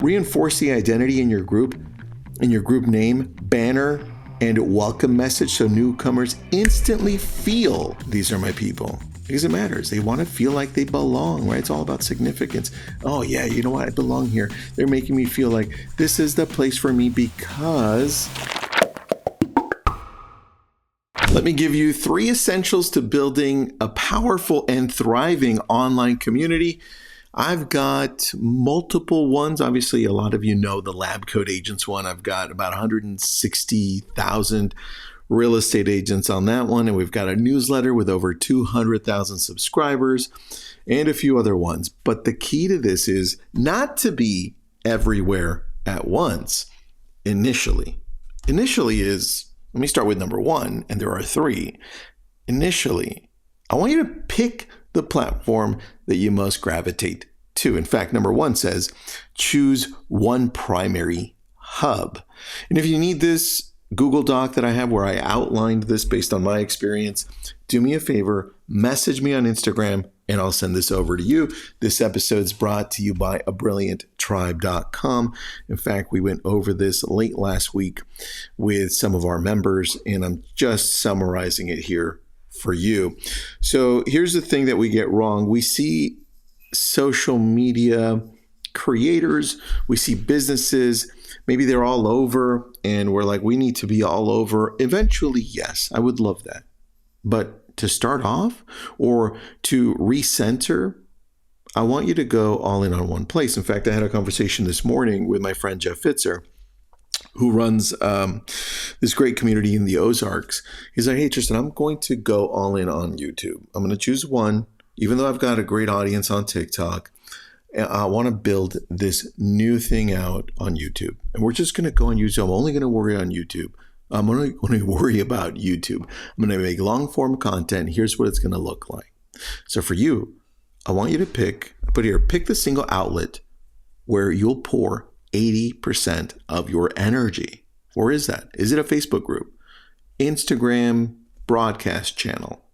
Reinforce the identity in your group name, banner, and welcome message so newcomers instantly feel these are my people. Because it matters. They want to feel like they belong, right? It's all about significance. Oh yeah, you know what? I belong here. They're making me feel like this is the place for me because... Let me give you 3 essentials to building a powerful and thriving online community. I've got multiple ones. Obviously, a lot of you know the Lab Coat Agents one. I've got about 160,000 real estate agents on that one. And we've got a newsletter with over 200,000 subscribers and a few other ones. But the key to this is not to be everywhere at once initially. Initially is, let me start with number 1, and there are 3. Initially, I want you to pick the platform that you most gravitate to. In fact, number 1 says, choose one primary hub. And if you need this Google Doc that I have where I outlined this based on my experience, do me a favor, message me on Instagram and I'll send this over to you. This episode's brought to you by abrillianttribe.com. In fact, we went over this late last week with some of our members, and I'm just summarizing it here for you. So here's the thing that we get wrong. We see social media creators, we see businesses, maybe they're all over and we're like, we need to be all over. Eventually, yes, I would love that. But to start off or to recenter, I want you to go all in on one place. In fact, I had a conversation this morning with my friend Jeff Pfitzer, who runs this great community in the Ozarks. He's like, hey, Tristan, I'm going to go all in on YouTube. I'm going to choose one, even though I've got a great audience on TikTok. I want to build this new thing out on YouTube. And we're just going to go on YouTube. I'm only going to worry on YouTube. I'm only going to worry about YouTube. I'm going to make long form content. Here's what it's going to look like. So for you, I want you to pick the single outlet where you'll pour 80% of your energy. Where is that? Is it a Facebook group? Instagram broadcast channel?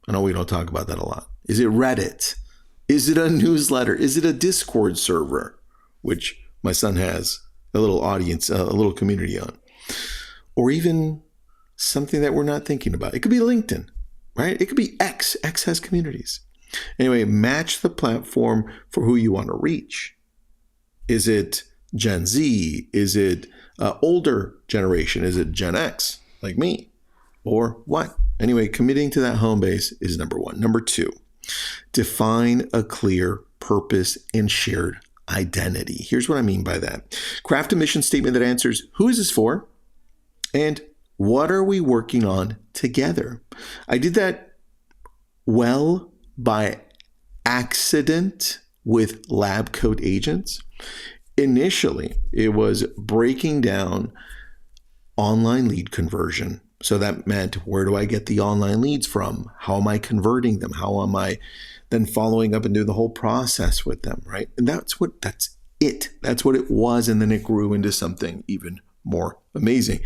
I know we don't talk about that a lot. Is it Reddit? Is it a newsletter? Is it a Discord server, which my son has a little audience, a little community on? Or even something that we're not thinking about. It could be LinkedIn, right? It could be X. X has communities. Anyway, match the platform for who you want to reach. Is it Gen Z? Is it older generation? Is it Gen X, like me? Or what? Anyway, committing to that home base is number 1. Number 2, define a clear purpose and shared identity. Here's what I mean by that. Craft a mission statement that answers, who is this for? And what are we working on together? I did that well by accident with Lab Coat Agents. Initially, it was breaking down online lead conversion. So that meant, where do I get the online leads from? How am I converting them? How am I then following up and doing the whole process with them, right? And that's it. That's what it was. And then it grew into something even more amazing.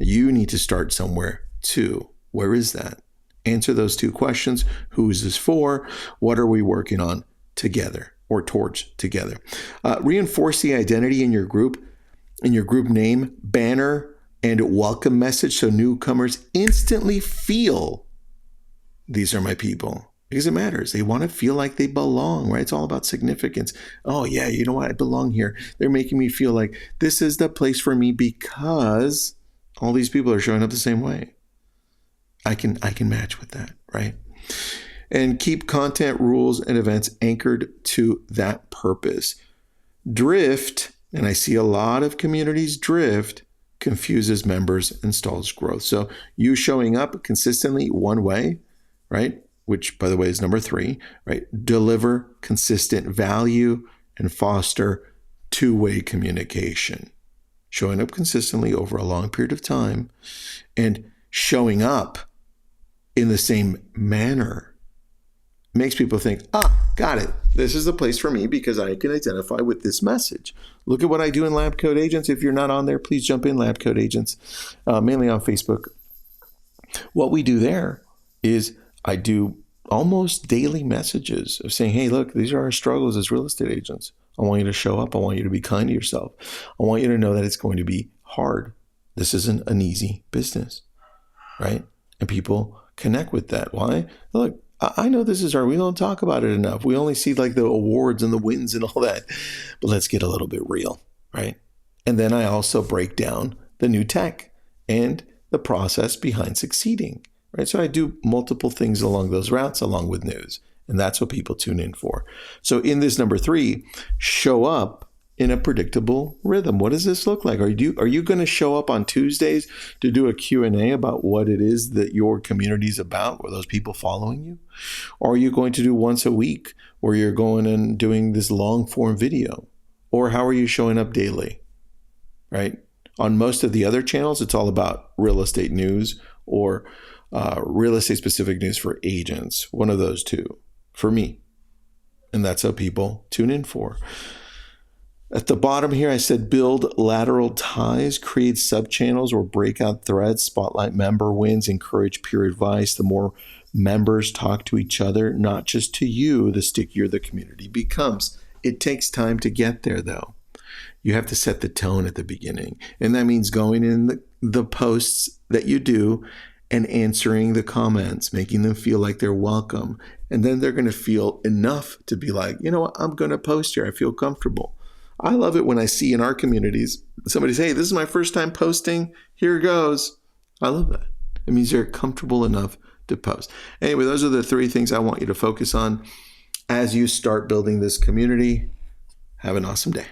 You need to start somewhere too. Where is that? Answer those 2 questions. Who is this for? What are we working on together or towards together? Reinforce the identity in your group name, banner, and welcome message so newcomers instantly feel these are my people. Because it matters. They want to feel like they belong, right? It's all about significance. Oh yeah, you know what? I belong here. They're making me feel like this is the place for me because all these people are showing up the same way. I can match with that, right? And keep content, rules, and events anchored to that purpose. Drift, and I see a lot of communities drift, confuses members and stalls growth. So you showing up consistently one way, right? Which, by the way, is number 3, right? Deliver consistent value and foster two-way communication. Showing up consistently over a long period of time and showing up in the same manner makes people think, got it. This is the place for me because I can identify with this message. Look at what I do in Lab Coat Agents. If you're not on there, please jump in Lab Coat Agents, mainly on Facebook. What we do there is I do almost daily messages of saying, hey, look, these are our struggles as real estate agents. I want you to show up. I want you to be kind to yourself. I want you to know that it's going to be hard. This isn't an easy business, right? And people connect with that. Why? Look, I know this is hard. We don't talk about it enough. We only see like the awards and the wins and all that. But let's get a little bit real, right? And then I also break down the new tech and the process behind succeeding, right? So I do multiple things along those routes along with news. And that's what people tune in for. So in this number 3, show up in a predictable rhythm. What does this look like? Are you going to show up on Tuesdays to do a Q&A about what it is that your community is about, or those people following you? Or are you going to do once a week where you're going and doing this long form video? Or how are you showing up daily, right? On most of the other channels, it's all about real estate news or real estate specific news for agents. One of those two for me. And that's how people tune in for. At the bottom here, I said build lateral ties, create sub-channels or breakout threads, spotlight member wins, encourage peer advice. The more members talk to each other, not just to you, the stickier the community becomes. It takes time to get there, though. You have to set the tone at the beginning. And that means going in the posts that you do and answering the comments, making them feel like they're welcome. And then they're going to feel enough to be like, you know what, I'm going to post here. I feel comfortable. I love it when I see in our communities, somebody say, hey, this is my first time posting. Here goes. I love that. It means they're comfortable enough to post. Anyway, those are the 3 things I want you to focus on as you start building this community. Have an awesome day.